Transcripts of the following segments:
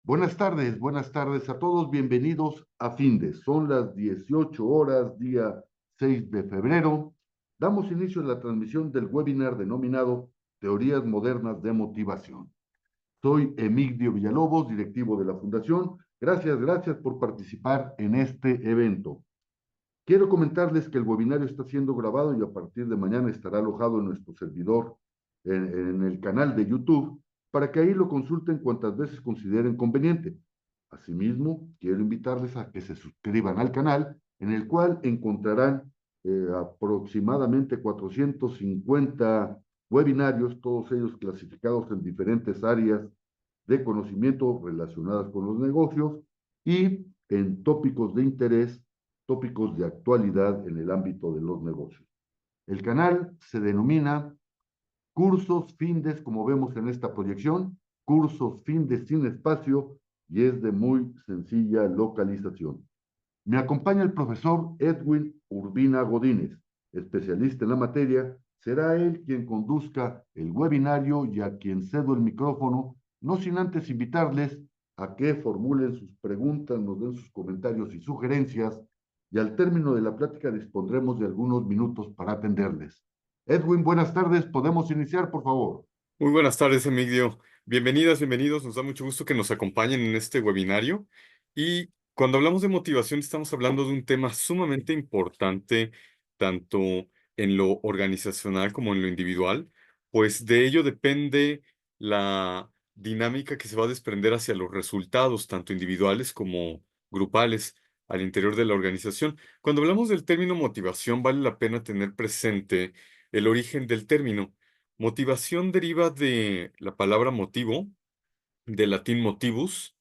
Buenas tardes a todos, bienvenidos a Findes. Son las 18 horas, día 6 de febrero. Damos inicio a la transmisión del webinar denominado Teorías Modernas de Motivación. Soy Emigdio Villalobos, directivo de la Fundación. Gracias por participar en este evento. Quiero comentarles que el webinario está siendo grabado y a partir de mañana estará alojado en nuestro servidor, en el canal de YouTube, para que ahí lo consulten cuantas veces consideren conveniente. Asimismo, quiero invitarles a que se suscriban al canal, en el cual encontrarán aproximadamente 450 webinarios, todos ellos clasificados en diferentes áreas de conocimiento relacionadas con los negocios y en tópicos de interés, tópicos de actualidad en el ámbito de los negocios. El canal se denomina Cursos Findes, como vemos en esta proyección, Cursos Findes sin espacio, y es de muy sencilla localización. Me acompaña el profesor Edwin Urbina Godínez, especialista en la materia. Será él quien conduzca el webinario y a quien cedo el micrófono, no sin antes invitarles a que formulen sus preguntas, nos den sus comentarios y sugerencias, y al término de la plática dispondremos de algunos minutos para atenderles. Edwin, buenas tardes. ¿Podemos iniciar, por favor? Muy buenas tardes, Emigdio. Bienvenidas, bienvenidos. Nos da mucho gusto que nos acompañen en este webinario. Y cuando hablamos de motivación, estamos hablando de un tema sumamente importante, tanto en lo organizacional como en lo individual, pues de ello depende la dinámica que se va a desprender hacia los resultados, tanto individuales como grupales, al interior de la organización. Cuando hablamos del término motivación, vale la pena tener presente el origen del término. Motivación deriva de la palabra motivo, del latín motivus,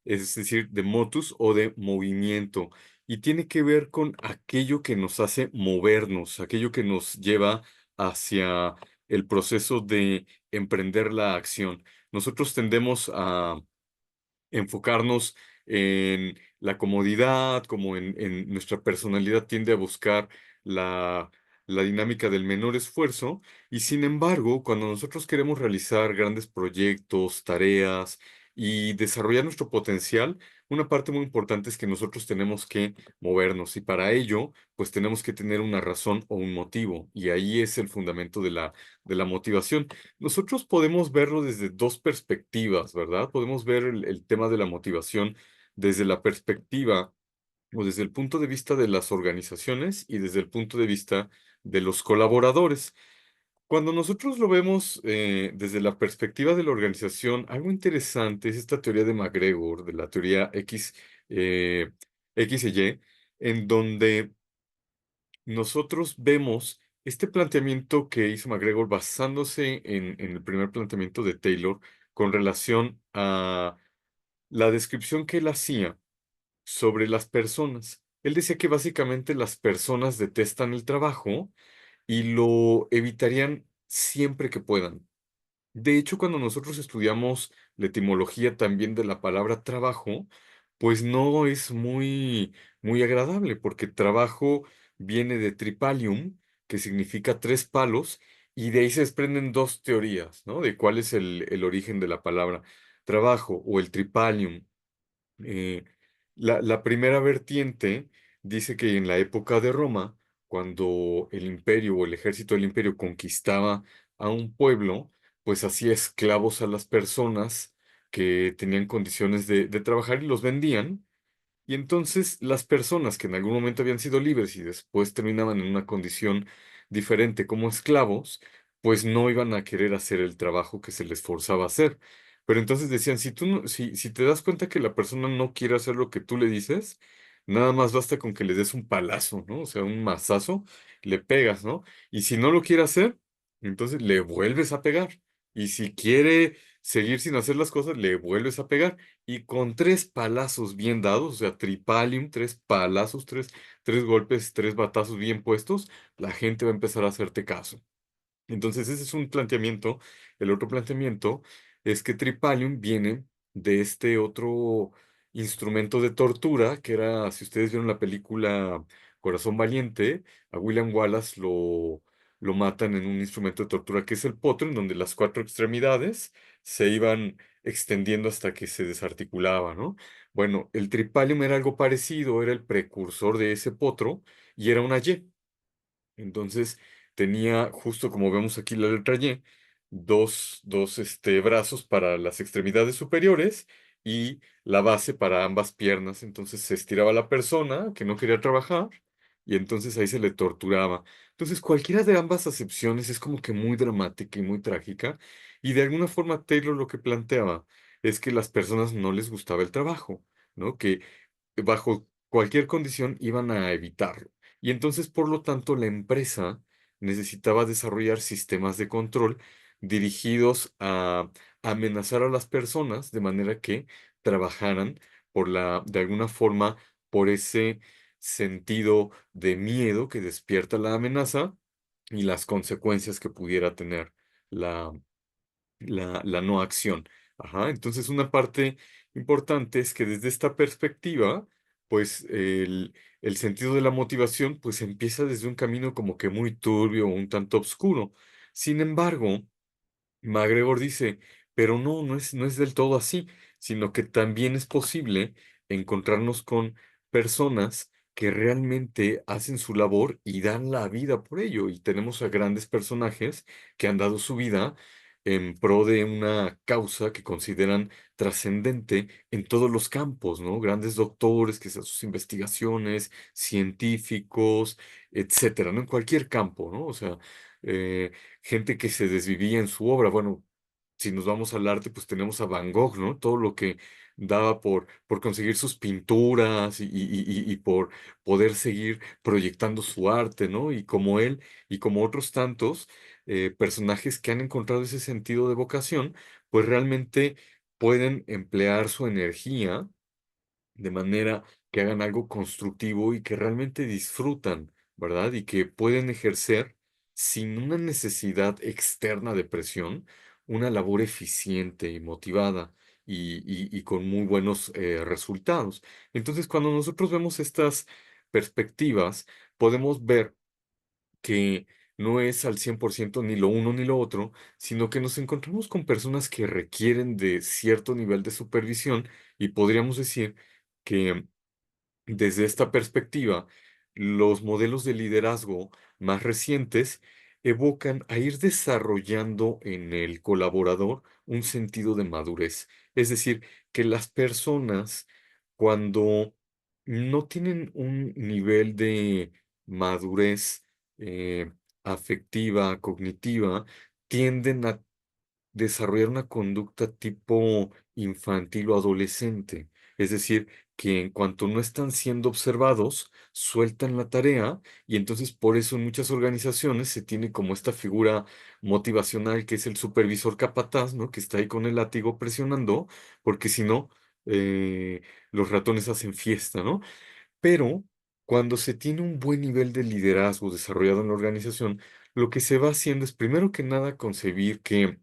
es decir, de motus o de movimiento, y tiene que ver con aquello que nos hace movernos, aquello que nos lleva hacia el proceso de emprender la acción. Nosotros tendemos a enfocarnos en la comodidad, como en nuestra personalidad tiende a buscar la dinámica del menor esfuerzo, y sin embargo, cuando nosotros queremos realizar grandes proyectos, tareas y desarrollar nuestro potencial, una parte muy importante es que nosotros tenemos que movernos, y para ello, pues tenemos que tener una razón o un motivo, y ahí es el fundamento de la motivación. Nosotros podemos verlo desde dos perspectivas, ¿verdad? Podemos ver el tema de la motivación desde la perspectiva o desde el punto de vista de las organizaciones y desde el punto de vista de los colaboradores. Cuando nosotros lo vemos desde la perspectiva de la organización, algo interesante es esta teoría de McGregor, de la teoría X y Y, en donde nosotros vemos este planteamiento que hizo McGregor basándose en el primer planteamiento de Taylor con relación a la descripción que él hacía sobre las personas. Él decía que básicamente las personas detestan el trabajo y lo evitarían siempre que puedan. De hecho, cuando nosotros estudiamos la etimología también de la palabra trabajo, pues no es muy agradable, porque trabajo viene de tripalium, que significa tres palos, y de ahí se desprenden dos teorías, ¿no? De cuál es el origen de la palabra trabajo o el tripalium. Eh, la primera vertiente dice que en la época de Roma, cuando el imperio o el ejército del imperio conquistaba a un pueblo, pues hacía esclavos a las personas que tenían condiciones de trabajar y los vendían. Y entonces las personas que en algún momento habían sido libres y después terminaban en una condición diferente como esclavos, pues no iban a querer hacer el trabajo que se les forzaba a hacer. Pero entonces decían, si tú si te das cuenta que la persona no quiere hacer lo que tú le dices, nada más basta con que le des un palazo, ¿no? O sea, un mazazo, le pegas, ¿no? Y si no lo quiere hacer, entonces le vuelves a pegar. Y si quiere seguir sin hacer las cosas, le vuelves a pegar. Y con tres palazos bien dados, o sea, tripalium, tres palazos, tres golpes, tres batazos bien puestos, la gente va a empezar a hacerte caso. Entonces, ese es un planteamiento. El otro planteamiento es que tripalium viene de este otro instrumento de tortura, que era, si ustedes vieron la película Corazón Valiente, a William Wallace lo matan en un instrumento de tortura que es el potro, en donde las cuatro extremidades se iban extendiendo hasta que se desarticulaba, ¿no? Bueno, el tripalium era algo parecido, era el precursor de ese potro y era una Y. Entonces tenía, justo como vemos aquí la letra Y, dos brazos para las extremidades superiores y la base para ambas piernas. Entonces se estiraba la persona que no quería trabajar y entonces ahí se le torturaba. Entonces cualquiera de ambas acepciones es como que muy dramática y muy trágica. Y de alguna forma Taylor lo que planteaba es que las personas no les gustaba el trabajo, ¿no? Que bajo cualquier condición iban a evitarlo. Y entonces, por lo tanto, la empresa necesitaba desarrollar sistemas de control dirigidos a amenazar a las personas de manera que trabajaran de alguna forma, por ese sentido de miedo que despierta la amenaza y las consecuencias que pudiera tener la no acción. Ajá, entonces una parte importante es que desde esta perspectiva, pues el sentido de la motivación, pues empieza desde un camino como que muy turbio, un tanto oscuro. Sin embargo, MacGregor dice, pero no, no es del todo así, sino que también es posible encontrarnos con personas que realmente hacen su labor y dan la vida por ello. Y tenemos a grandes personajes que han dado su vida en pro de una causa que consideran trascendente en todos los campos, ¿no? Grandes doctores que hacen sus investigaciones, científicos, etcétera, ¿no? En cualquier campo, ¿no? O sea, eh, gente que se desvivía en su obra. Bueno, si nos vamos al arte, pues tenemos a Van Gogh, ¿no? Todo lo que daba por conseguir sus pinturas y por poder seguir proyectando su arte, ¿no? Y como él y como otros tantos personajes que han encontrado ese sentido de vocación, pues realmente pueden emplear su energía de manera que hagan algo constructivo y que realmente disfrutan, ¿verdad? Y que pueden ejercer sin una necesidad externa de presión, una labor eficiente y motivada y con muy buenos resultados. Entonces, cuando nosotros vemos estas perspectivas, podemos ver que no es al 100% ni lo uno ni lo otro, sino que nos encontramos con personas que requieren de cierto nivel de supervisión y podríamos decir que desde esta perspectiva, los modelos de liderazgo más recientes evocan a ir desarrollando en el colaborador un sentido de madurez. Es decir, que las personas, cuando no tienen un nivel de madurez eh, afectiva, cognitiva, tienden a desarrollar una conducta tipo infantil o adolescente. Es decir, que en cuanto no están siendo observados, sueltan la tarea y entonces por eso en muchas organizaciones se tiene como esta figura motivacional que es el supervisor capataz, ¿no? Que está ahí con el látigo presionando, porque si no, eh, los ratones hacen fiesta, ¿no? Pero cuando se tiene un buen nivel de liderazgo desarrollado en la organización, lo que se va haciendo es primero que nada concebir que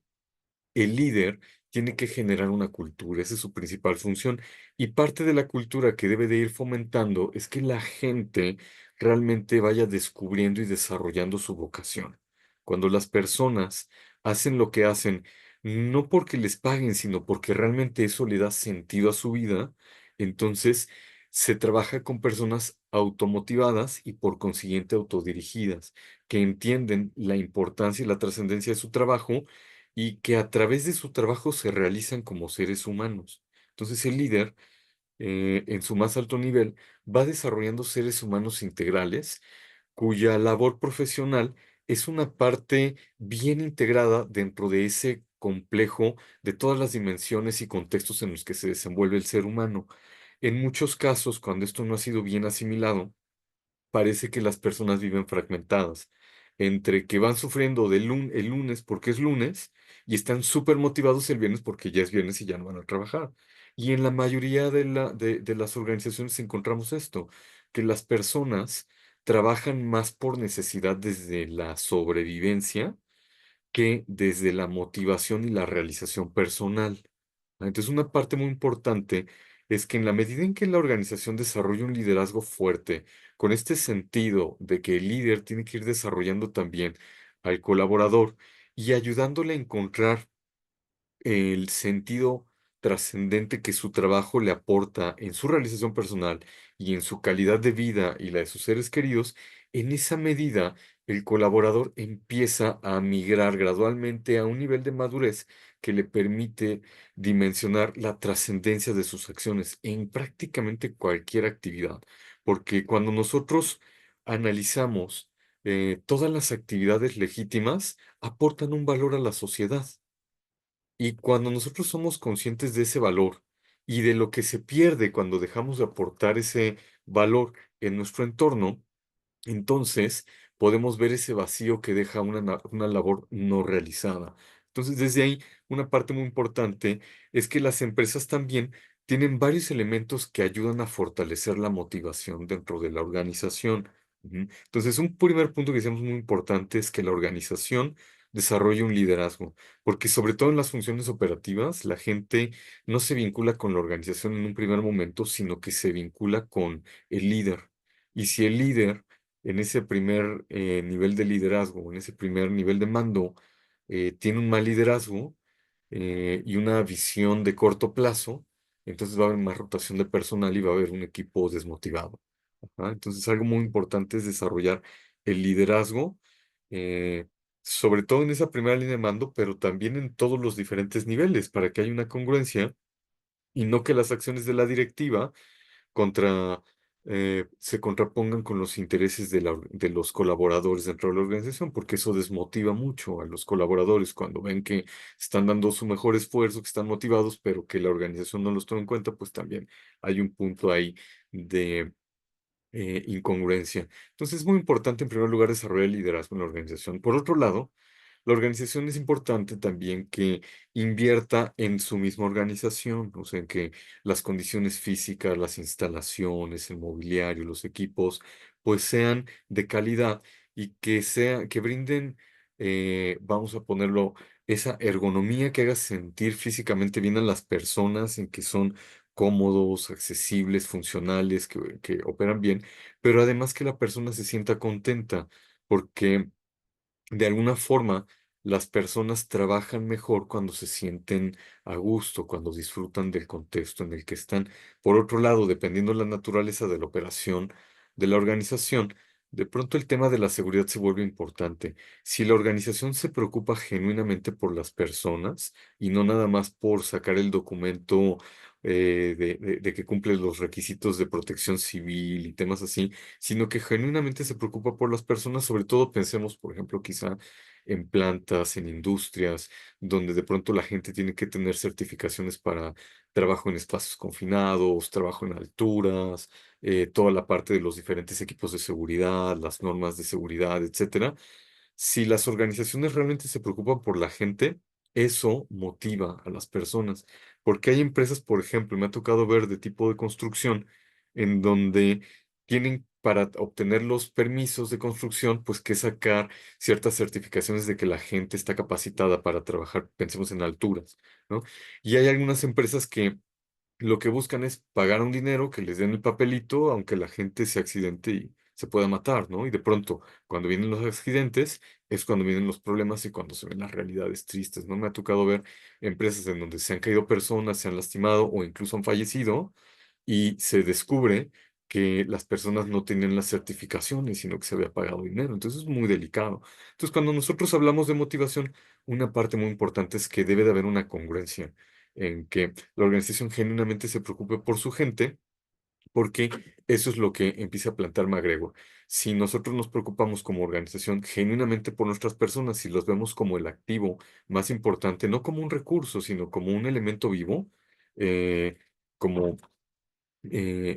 el líder tiene que generar una cultura, esa es su principal función. Y parte de la cultura que debe de ir fomentando es que la gente realmente vaya descubriendo y desarrollando su vocación. Cuando las personas hacen lo que hacen, no porque les paguen, sino porque realmente eso le da sentido a su vida, entonces se trabaja con personas automotivadas y por consiguiente autodirigidas, que entienden la importancia y la trascendencia de su trabajo y que a través de su trabajo se realizan como seres humanos. Entonces el líder, en su más alto nivel, va desarrollando seres humanos integrales cuya labor profesional es una parte bien integrada dentro de ese complejo de todas las dimensiones y contextos en los que se desenvuelve el ser humano. En muchos casos, cuando esto no ha sido bien asimilado, parece que las personas viven fragmentadas entre que van sufriendo el lunes porque es lunes y están súper motivados el viernes porque ya es viernes y ya no van a trabajar. Y en la mayoría de las organizaciones encontramos esto, que las personas trabajan más por necesidad desde la sobrevivencia que desde la motivación y la realización personal. Entonces, una parte muy importante es que en la medida en que la organización desarrolla un liderazgo fuerte, con este sentido de que el líder tiene que ir desarrollando también al colaborador y ayudándole a encontrar el sentido trascendente que su trabajo le aporta en su realización personal y en su calidad de vida y la de sus seres queridos, en esa medida el colaborador empieza a migrar gradualmente a un nivel de madurez que le permite dimensionar la trascendencia de sus acciones en prácticamente cualquier actividad. Porque cuando nosotros analizamos todas las actividades legítimas, aportan un valor a la sociedad. Y cuando nosotros somos conscientes de ese valor y de lo que se pierde cuando dejamos de aportar ese valor en nuestro entorno, entonces podemos ver ese vacío que deja una labor no realizada. Entonces, desde ahí, una parte muy importante es que las empresas también tienen varios elementos que ayudan a fortalecer la motivación dentro de la organización. Ujú. Entonces, un primer punto que decíamos muy importante es que la organización desarrolle un liderazgo, porque sobre todo en las funciones operativas, la gente no se vincula con la organización en un primer momento, sino que se vincula con el líder. Y si el líder en ese primer nivel de liderazgo, en ese primer nivel de mando, tiene un mal liderazgo y una visión de corto plazo, entonces va a haber más rotación de personal y va a haber un equipo desmotivado. Ajá. Entonces, algo muy importante es desarrollar el liderazgo, eh, sobre todo en esa primera línea de mando, pero también en todos los diferentes niveles, para que haya una congruencia y no que las acciones de la directiva se contrapongan con los intereses de los colaboradores dentro de la organización, porque eso desmotiva mucho a los colaboradores cuando ven que están dando su mejor esfuerzo, que están motivados, pero que la organización no los toma en cuenta, pues también hay un punto ahí de incongruencia. Entonces es muy importante en primer lugar desarrollar el liderazgo en la organización. Por otro lado, la organización es importante también que invierta en su misma organización, o sea, en que las condiciones físicas, las instalaciones, el mobiliario, los equipos, pues sean de calidad y que brinden, vamos a ponerlo, esa ergonomía que haga sentir físicamente bien a las personas, en que son cómodos, accesibles, funcionales, que operan bien, pero además que la persona se sienta contenta, porque de alguna forma, las personas trabajan mejor cuando se sienten a gusto, cuando disfrutan del contexto en el que están. Por otro lado, dependiendo de la naturaleza de la operación de la organización, de pronto el tema de la seguridad se vuelve importante. Si la organización se preocupa genuinamente por las personas y no nada más por sacar el documento de que cumple los requisitos de protección civil y temas así, sino que genuinamente se preocupa por las personas, sobre todo pensemos, por ejemplo, quizá en plantas, en industrias, donde de pronto la gente tiene que tener certificaciones para trabajo en espacios confinados, trabajo en alturas, toda la parte de los diferentes equipos de seguridad, las normas de seguridad, etcétera. Si las organizaciones realmente se preocupan por la gente, eso motiva a las personas. Porque hay empresas, por ejemplo, me ha tocado ver de tipo de construcción, en donde tienen para obtener los permisos de construcción, pues que sacar ciertas certificaciones de que la gente está capacitada para trabajar, pensemos en alturas, ¿no? Y hay algunas empresas que lo que buscan es pagar un dinero, que les den el papelito, aunque la gente se accidente y se pueda matar, ¿no? Y de pronto, cuando vienen los accidentes, es cuando vienen los problemas y cuando se ven las realidades tristes, ¿no? Me ha tocado ver empresas en donde se han caído personas, se han lastimado o incluso han fallecido y se descubre que las personas no tenían las certificaciones, sino que se había pagado dinero. Entonces es muy delicado. Entonces, cuando nosotros hablamos de motivación, una parte muy importante es que debe de haber una congruencia en que la organización genuinamente se preocupe por su gente, porque eso es lo que empieza a plantear McGregor. Si nosotros nos preocupamos como organización genuinamente por nuestras personas, si los vemos como el activo más importante, no como un recurso, sino como un elemento vivo, como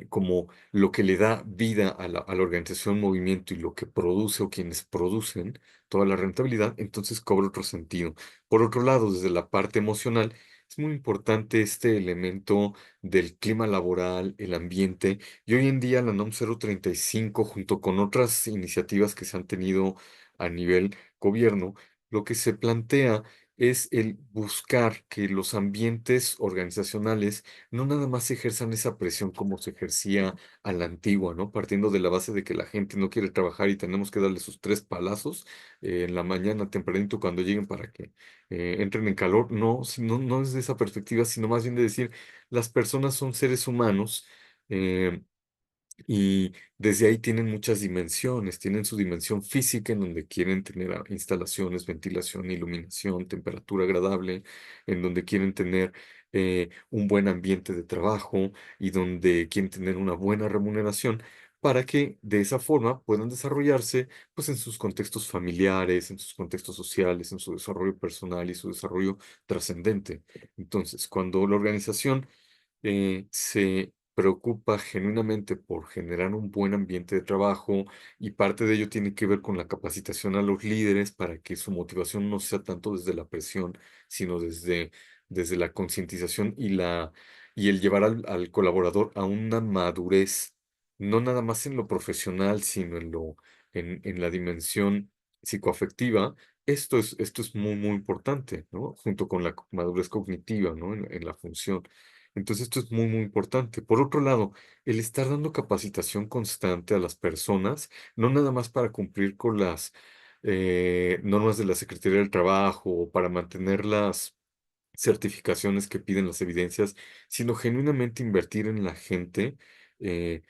como lo que le da vida a la organización, movimiento y lo que produce o quienes producen toda la rentabilidad, entonces cobra otro sentido. Por otro lado, desde la parte emocional, es muy importante este elemento del clima laboral, el ambiente, y hoy en día la NOM 035, junto con otras iniciativas que se han tenido a nivel gobierno, lo que se plantea es el buscar que los ambientes organizacionales no nada más ejerzan esa presión como se ejercía a la antigua, ¿no? Partiendo de la base de que la gente no quiere trabajar y tenemos que darle sus tres palazos en la mañana tempranito cuando lleguen para que entren en calor. No, no es de esa perspectiva, sino más bien de decir, las personas son seres humanos. eh, y desde ahí tienen muchas dimensiones, tienen su dimensión física en donde quieren tener instalaciones, ventilación, iluminación, temperatura agradable, en donde quieren tener un buen ambiente de trabajo y donde quieren tener una buena remuneración para que de esa forma puedan desarrollarse pues en sus contextos familiares, en sus contextos sociales, en su desarrollo personal y su desarrollo trascendente. Entonces, cuando la organización se preocupa genuinamente por generar un buen ambiente de trabajo y parte de ello tiene que ver con la capacitación a los líderes para que su motivación no sea tanto desde la presión, sino desde la concientización y el llevar al colaborador a una madurez, no nada más en lo profesional, sino en la dimensión psicoafectiva. Esto es muy, muy importante, ¿no? Junto con la madurez cognitiva, ¿no? En la función. Entonces, esto es muy, muy importante. Por otro lado, el estar dando capacitación constante a las personas, no nada más para cumplir con las normas de la Secretaría del Trabajo o para mantener las certificaciones que piden las evidencias, sino genuinamente invertir en la gente eh,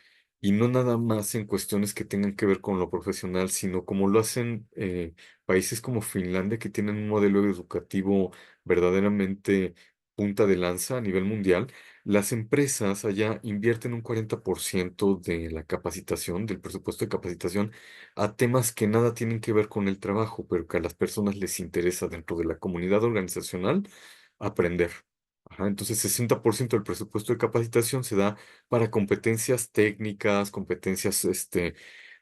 y no nada más en cuestiones que tengan que ver con lo profesional, sino como lo hacen países como Finlandia, que tienen un modelo educativo verdaderamente punta de lanza a nivel mundial. Las empresas allá invierten un 40% de la capacitación, del presupuesto de capacitación, a temas que nada tienen que ver con el trabajo, pero que a las personas les interesa dentro de la comunidad organizacional aprender. Ajá, entonces, 60% del presupuesto de capacitación se da para competencias técnicas, competencias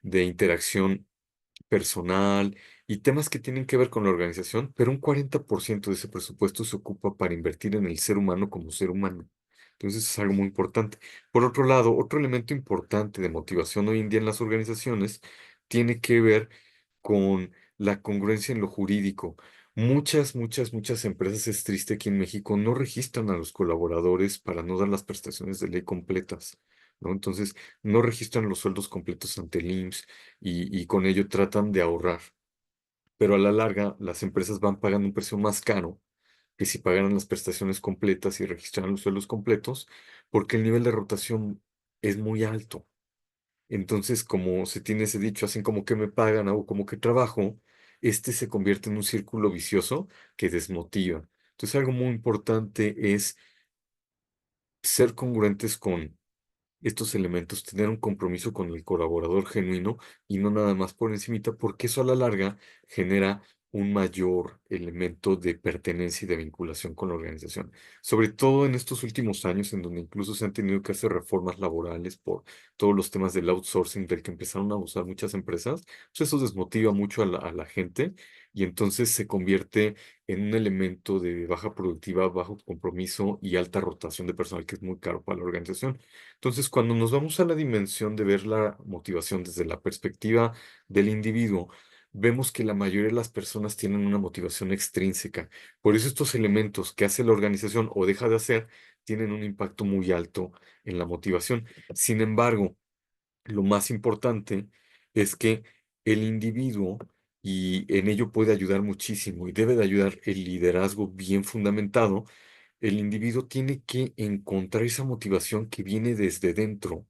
de interacción personal y temas que tienen que ver con la organización, pero un 40% de ese presupuesto se ocupa para invertir en el ser humano como ser humano. Entonces, es algo muy importante. Por otro lado, otro elemento importante de motivación hoy en día en las organizaciones tiene que ver con la congruencia en lo jurídico. Muchas empresas, es triste aquí en México, no registran a los colaboradores para no dar las prestaciones de ley completas, ¿no? Entonces, no registran los sueldos completos ante el IMSS y con ello tratan de ahorrar. Pero a la larga, las empresas van pagando un precio más caro que si pagaran las prestaciones completas y registraran los sueldos completos, porque el nivel de rotación es muy alto. Entonces, como se tiene ese dicho, hacen como que me pagan o como que trabajo, este se convierte en un círculo vicioso que desmotiva. Entonces, algo muy importante es ser congruentes con estos elementos, tener un compromiso con el colaborador genuino y no nada más por encimita, porque eso a la larga genera un mayor elemento de pertenencia y de vinculación con la organización. Sobre todo en estos últimos años, en donde incluso se han tenido que hacer reformas laborales por todos los temas del outsourcing del que empezaron a abusar muchas empresas, pues eso desmotiva mucho a a la gente y entonces se convierte en un elemento de baja productiva, bajo compromiso y alta rotación de personal que es muy caro para la organización. Entonces, cuando nos vamos a la dimensión de ver la motivación desde la perspectiva del individuo, vemos que la mayoría de las personas tienen una motivación extrínseca. Por eso estos elementos que hace la organización o deja de hacer tienen un impacto muy alto en la motivación. Sin embargo, lo más importante es que el individuo, y en ello puede ayudar muchísimo, y debe de ayudar el liderazgo bien fundamentado, el individuo tiene que encontrar esa motivación que viene desde dentro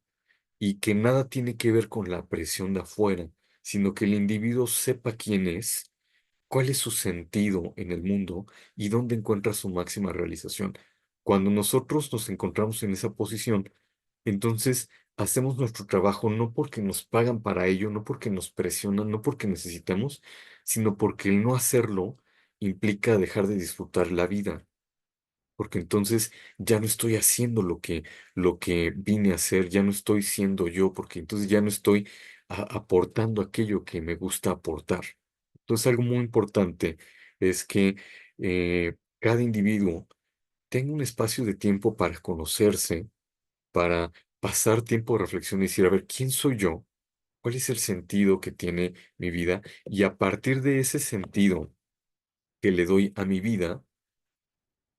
y que nada tiene que ver con la presión de afuera, sino que el individuo sepa quién es, cuál es su sentido en el mundo y dónde encuentra su máxima realización. Cuando nosotros nos encontramos en esa posición, entonces hacemos nuestro trabajo no porque nos pagan para ello, no porque nos presionan, no porque necesitemos, sino porque el no hacerlo implica dejar de disfrutar la vida, porque entonces ya no estoy haciendo lo que vine a hacer, ya no estoy siendo yo, porque entonces ya no estoy aportando aquello que me gusta aportar. Entonces algo muy importante es que cada individuo tenga un espacio de tiempo para conocerse, para pasar tiempo de reflexión y decir, a ver, ¿quién soy yo? ¿Cuál es el sentido que tiene mi vida? Y a partir de ese sentido, que le doy a mi vida,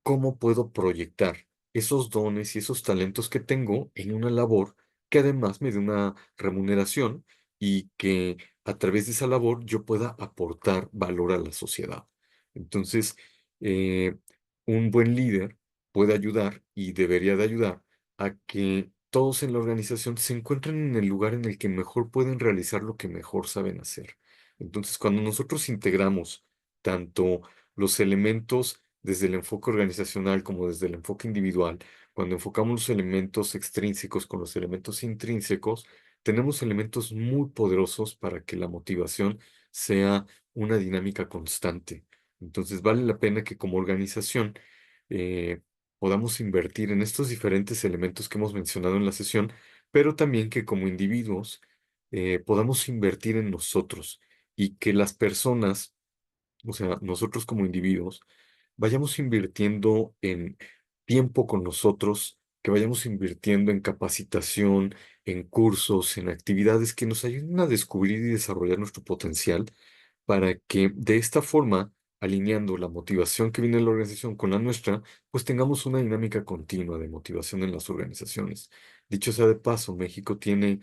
cómo puedo proyectar esos dones y esos talentos que tengo en una labor que además me dé una remuneración y que a través de esa labor yo pueda aportar valor a la sociedad. Entonces, eh, un buen líder puede ayudar y debería de ayudar a que todos en la organización se encuentren en el lugar en el que mejor pueden realizar lo que mejor saben hacer. Entonces, cuando nosotros integramos tanto los elementos desde el enfoque organizacional como desde el enfoque individual, cuando enfocamos los elementos extrínsecos con los elementos intrínsecos, tenemos elementos muy poderosos para que la motivación sea una dinámica constante. Entonces vale la pena que como organización eh, podamos invertir en estos diferentes elementos que hemos mencionado en la sesión, pero también que como individuos podamos invertir en nosotros y que las personas, o sea, nosotros como individuos, vayamos invirtiendo en tiempo con nosotros, que vayamos invirtiendo en capacitación, en cursos, en actividades que nos ayuden a descubrir y desarrollar nuestro potencial para que de esta forma, alineando la motivación que viene de la organización con la nuestra, pues tengamos una dinámica continua de motivación en las organizaciones. Dicho sea de paso, México tiene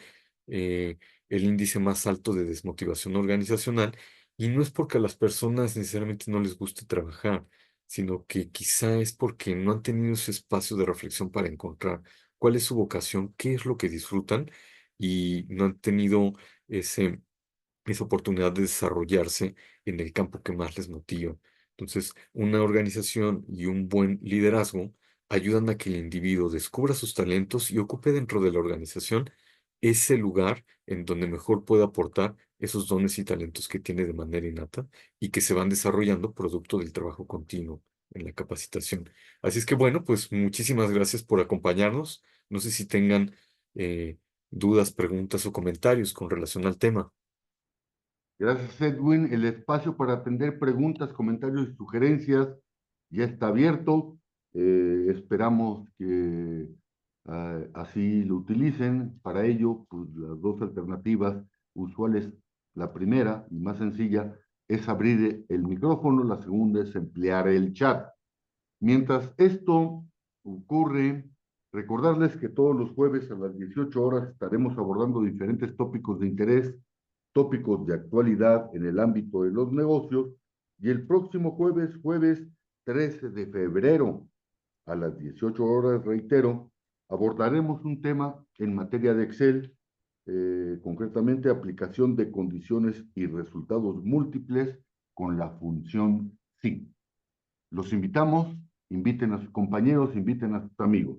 el índice más alto de desmotivación organizacional y no es porque a las personas necesariamente no les guste trabajar, sino que quizá es porque no han tenido ese espacio de reflexión para encontrar cuál es su vocación, qué es lo que disfrutan y no han tenido ese esa oportunidad de desarrollarse en el campo que más les motiva. Entonces, una organización y un buen liderazgo ayudan a que el individuo descubra sus talentos y ocupe dentro de la organización ese lugar en donde mejor puede aportar esos dones y talentos que tiene de manera innata y que se van desarrollando producto del trabajo continuo en la capacitación. Así es que bueno, pues muchísimas gracias por acompañarnos. No sé si tengan dudas, preguntas o comentarios con relación al tema. Gracias, Edwin. El espacio para atender preguntas, comentarios y sugerencias ya está abierto. Esperamos que así lo utilicen. Para ello, pues las dos alternativas usuales, la primera y más sencilla, es abrir el micrófono, la segunda es emplear el chat. Mientras esto ocurre, recordarles que todos los jueves a las 18 horas estaremos abordando diferentes tópicos de interés, tópicos de actualidad en el ámbito de los negocios, y el próximo jueves, jueves 13 de febrero, a las 18 horas, reitero, abordaremos un tema en materia de Excel, concretamente aplicación de condiciones y resultados múltiples con la función sí. Los invitamos, inviten a sus compañeros, inviten a sus amigos.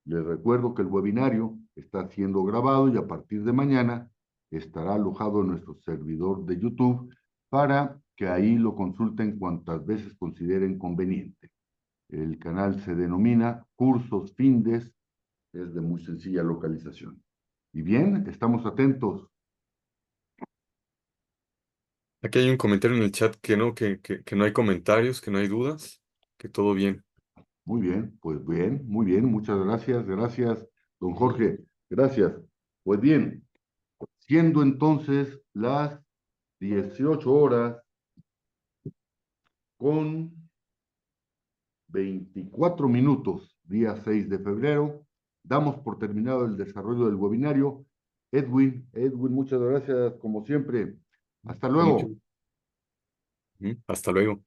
Les recuerdo que el webinario está siendo grabado y a partir de mañana estará alojado en nuestro servidor de YouTube para que ahí lo consulten cuantas veces consideren conveniente. El canal se denomina Cursos Findes, es de muy sencilla localización. Y bien, estamos atentos. Aquí hay un comentario en el chat que no, que no hay comentarios, que no hay dudas, que todo bien. Muy bien, pues bien, muy bien, muchas gracias, gracias, don Ujú. Jorge, gracias. Pues bien, siendo entonces las 18 horas con 24 minutos, día 6 de febrero, damos por terminado el desarrollo del webinario. Edwin, muchas gracias, como siempre. Hasta Con mucho. luego. Ujú. Hasta luego.